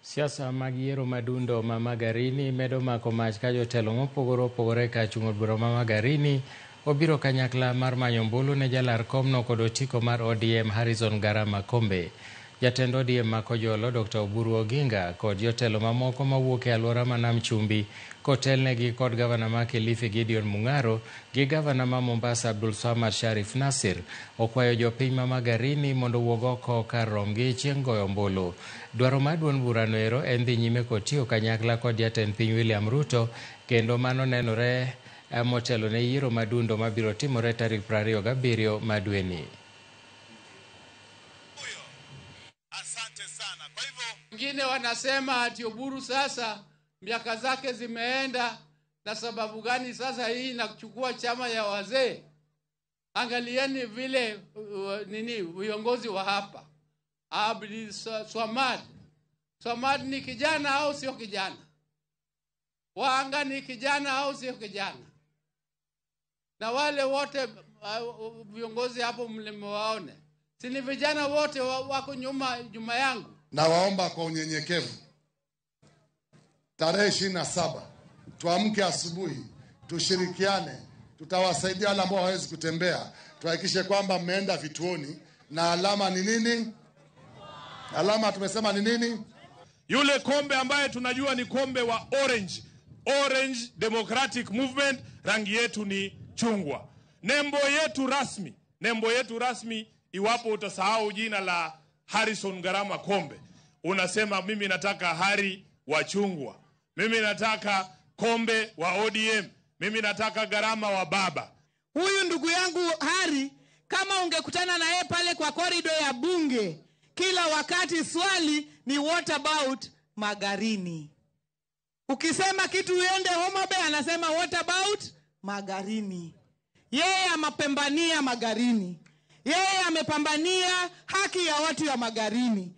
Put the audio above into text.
Siasa mag yiero madundo ma Magarini medo mako mach ka jotelo mopogore opogore ka chung' od bura ma Magarini obiro kanyakla mar manyo ombulu ne jalar komno kod otiko mar ODM Harrison Garama Kombe. Jatend ODM ma Kojolo Dr. Oburu Oginga kod jotelo mamoko mawuok e alwora ma Nam Chumbi kotelnegi kod gavana ma Kilifi Gideon Mung'aro gi gavana ma Mombasa Abdulswamad Sharif Nassir okwayo jopiny ma Magarini mondo owuog oko kar romgi chieng' goyo ombulu. Dwaro mar duond burano ero en dhi nyime kotiyo kanyakla kod jatend piny William Ruto, kendo mano nenore motelo ne yiero madundo mabiro timore tarik 27 madweni. Asante sana. Kwa hivyo wengine wanasema ati Oburu sasa miaka zake zimeenda, na sababu gani sasa hii inachukua chama ya wazee? Angalieni vile viongozi wa hapa. Abdi Swamad ni kijana au sio kijana? Wanga ni kijana au sio kijana? Na wale wote viongozi hapo mlimewaone, si ni vijana wote wako nyuma yangu. Na waomba kwa unyenyekevu, tarehe 27 tuamke asubuhi, tushirikiane, tutawasaidia wale ambao hawezi kutembea, tuhakikishe kwamba mmeenda vituoni. Na alama ni nini? Alama tumesema ni nini? yule kombe ambaye tunajua ni kombe wa Orange Democratic Movement, rangi yetu ni chungwa. Nembo yetu rasmi, iwapo utasahau jina la Harrison Garama Kombe, unasema mimi nataka Hari wa chungwa, mimi nataka Kombe wa ODM, mimi nataka Garama wa baba. Huyu ndugu yangu Hari, kama ungekutana na yeye pale kwa korido ya bunge, kila wakati swali ni what about Magarini. Ukisema kitu uende Homa Bay, anasema what about Magarini. Yeye amepambania Magarini. Yeye amepambania haki ya watu ya Magarini.